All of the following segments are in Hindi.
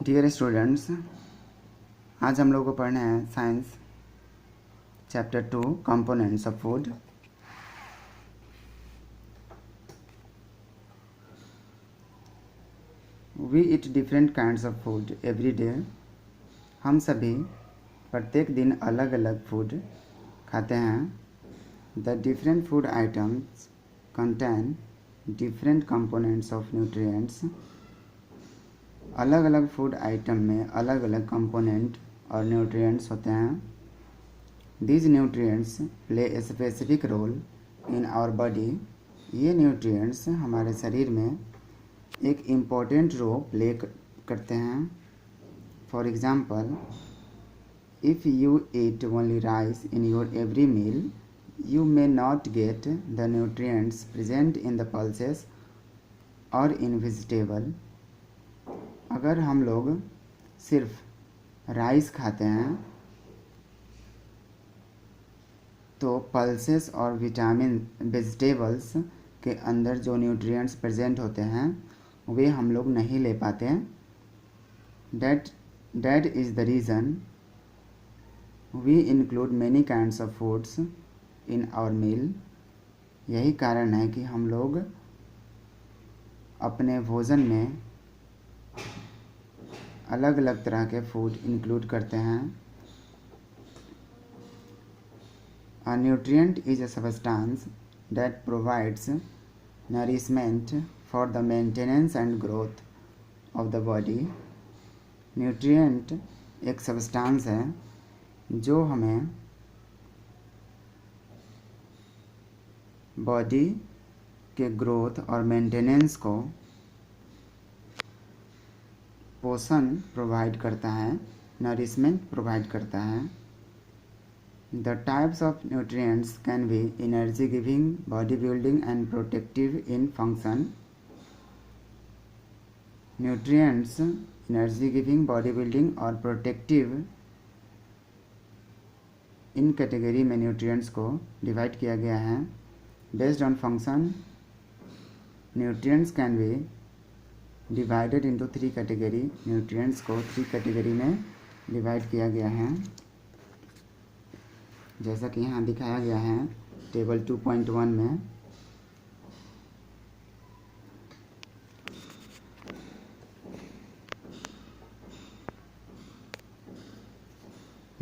डियर स्टूडेंट्स, आज हम लोग को पढ़ना है science chapter 2 components of food. We eat different kinds of food every day. हम सभी प्रत्येक दिन अलग अलग फूड खाते हैं। The different food items contain different components of nutrients. अलग अलग फूड आइटम में अलग अलग कंपोनेंट और न्यूट्रिएंट्स होते हैं। These nutrients play a specific role in our body। ये न्यूट्रिएंट्स हमारे शरीर में एक इम्पोर्टेंट रोल प्ले करते हैं। For example, if you eat only rice in your every meal, you may not get the nutrients present in the pulses or in vegetable। अगर हम लोग सिर्फ राइस खाते हैं तो पल्सेस और विटामिन वेजिटेबल्स के अंदर जो न्यूट्रिएंट्स प्रेजेंट होते हैं वे हम लोग नहीं ले पाते। That is the reason we include many kinds of foods in our meal। यही कारण है कि हम लोग अपने भोजन में अलग अलग तरह के फूड इंक्लूड करते हैं। A nutrient is a substance that provides nourishment for the maintenance and growth of the body। Nutrient एक सब्सटेंस है जो हमें बॉडी के ग्रोथ और मेंटेनेंस को पोषण प्रोवाइड करता है, नरिशमेंट प्रोवाइड करता है। The types of nutrients can be energy giving, body building and protective in function। Nutrients energy giving, body building और protective इन कैटेगरी में न्यूट्रिएंट्स को डिवाइड किया गया है। Based on function, nutrients can be divided into 3 category. Nutrients को 3 कैटेगरी में डिवाइड किया गया है, जैसा कि यहाँ दिखाया गया है टेबल 2.1 में।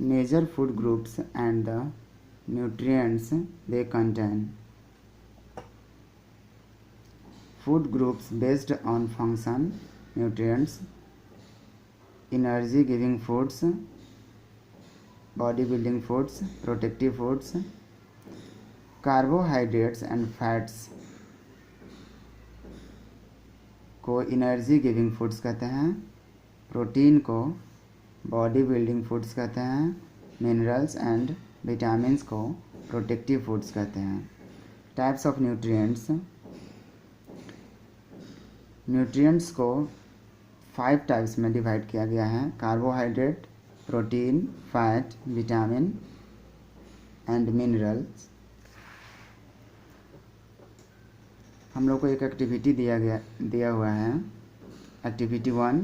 Major food groups and the nutrients they contain. Food groups based on function, nutrients, energy giving foods, body building foods, protective foods. Carbohydrates and fats को एनर्जी गिविंग फूड्स कहते हैं, प्रोटीन को बॉडी बिल्डिंग फूड्स कहते हैं, मिनरल्स एंड विटामिन्स को प्रोटेक्टिव फूड्स कहते हैं। टाइप्स ऑफ न्यूट्रिएंट्स, न्यूट्रिएंट्स को 5 टाइप्स में डिवाइड किया गया है। Carbohydrate, protein, fat, vitamin and minerals. हम लोग को एक एक्टिविटी दिया हुआ है। Activity 1,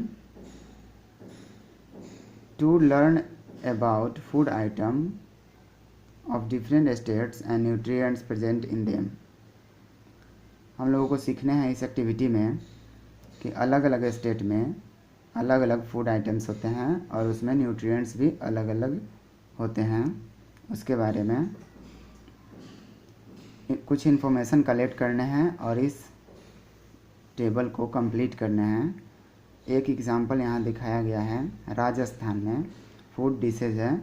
to learn about food item of different states and nutrients present in them. हम लोगों को सीखना है इस एक्टिविटी में कि अलग अलग स्टेट में अलग अलग फूड आइटम्स होते हैं और उसमें न्यूट्रिएंट्स भी अलग अलग होते हैं। उसके बारे में कुछ इन्फॉर्मेशन कलेक्ट करने हैं और इस टेबल को कंप्लीट करने हैं। एक एग्ज़ाम्पल यहाँ दिखाया गया है। राजस्थान में फूड डिशेज है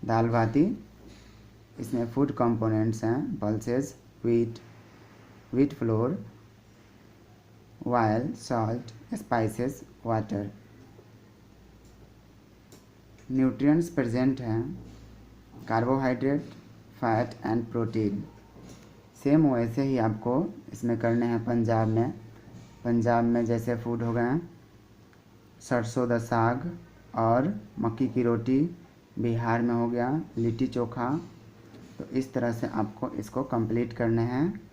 दाल बाटी। इसमें फूड कंपोनेंट्स हैं pulses, wheat flour, oil, salt, spices, water. Nutrients present हैं carbohydrate, fat and protein. Same वैसे ही आपको इसमें करने हैं पंजाब में जैसे फूड हो गए सरसों दा साग और मक्की की रोटी। बिहार में हो गया लिट्टी चोखा। तो इस तरह से आपको इसको कंप्लीट करने हैं।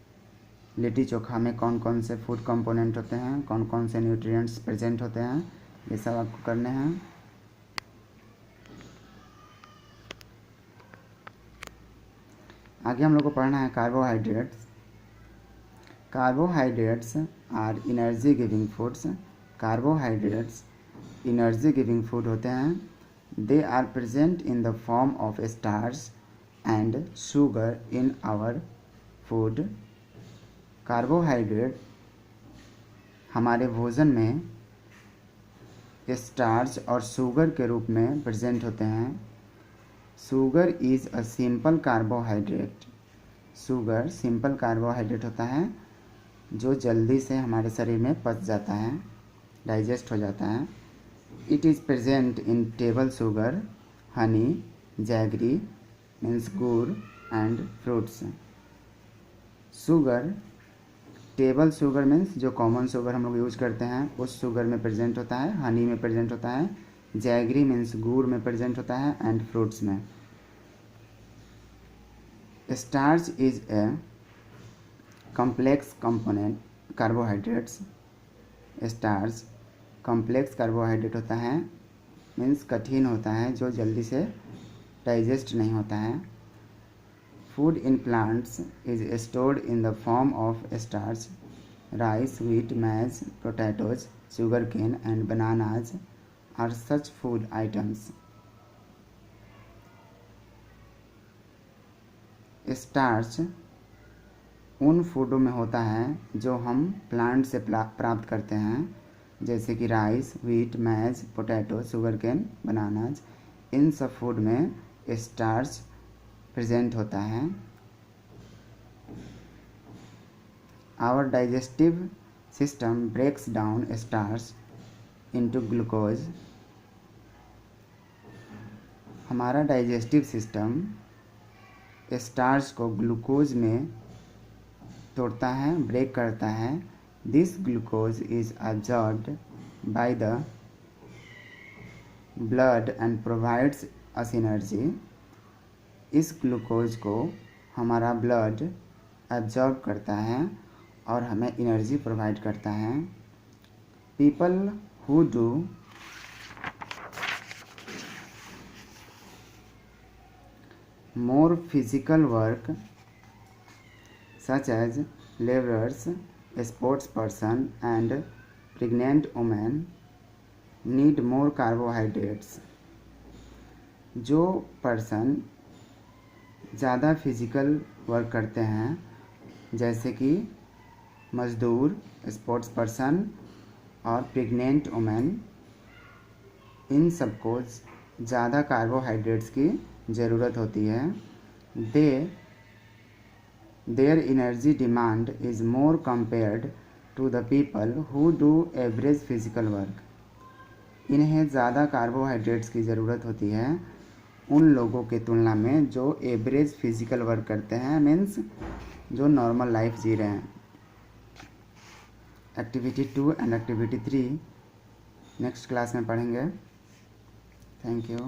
लिट्टी चोखा में कौन कौन से फूड कंपोनेंट होते हैं, कौन कौन से न्यूट्रिएंट्स प्रेजेंट होते हैं, ये सब आपको करने हैं। आगे हम लोग को पढ़ना है carbohydrates. Carbohydrates are energy giving foods. Carbohydrates energy giving food होते हैं। They are present in the form of starch and sugar in our food. Carbohydrate हमारे भोजन में स्टार्च और शुगर के रूप में प्रेजेंट होते हैं। Sugar is a simple carbohydrate. Sugar simple carbohydrate होता है जो जल्दी से हमारे शरीर में पच जाता है, डाइजेस्ट हो जाता है। It is present in table sugar, honey, jaggery means गुड़ and fruits. Sugar table sugar means जो कॉमन शुगर हम लोग यूज करते हैं उस शुगर में प्रेजेंट होता है, हनी में प्रेजेंट होता है, जैगरी मीन्स गुड़ में प्रेजेंट होता है एंड फ्रूट्स में। Starch is a complex component carbohydrates. Starch complex carbohydrate होता है मीन्स कठिन होता है जो जल्दी से डाइजेस्ट नहीं होता है। Food in plants is stored in the form of starch. Rice, wheat, maize, potatoes, sugar cane and bananas are such food items. Starch उन फूडों में होता है जो हम प्लांट से प्राप्त करते हैं, जैसे कि rice, wheat, maize, potato, sugar cane, bananas. इन सब फूड में स्टार्च प्रेजेंट होता है। Our digestive system breaks down starch into glucose. हमारा डाइजेस्टिव सिस्टम स्टार्च को ग्लूकोज में तोड़ता है, ब्रेक करता है। This glucose is absorbed by the blood and provides us energy. इस ग्लूकोज को हमारा ब्लड एब्जॉर्ब करता है और हमें एनर्जी प्रोवाइड करता है। People who do more physical work such as laborers, sports person and pregnant women need more carbohydrates। जो पर्सन ज़्यादा फिजिकल वर्क करते हैं जैसे कि मज़दूर, स्पोर्ट्स पर्सन और प्रेग्नेंट वुमेन, इन सबको ज़्यादा कार्बोहाइड्रेट्स की ज़रूरत होती है। Their energy demand is more compared to the people who do average physical work. इन्हें ज़्यादा कार्बोहाइड्रेट्स की ज़रूरत होती है उन लोगों के तुलना में जो एवरेज फिजिकल वर्क करते हैं, मीन्स जो नॉर्मल लाइफ जी रहे हैं। Activity 2 and activity 3 next class में पढ़ेंगे। Thank you.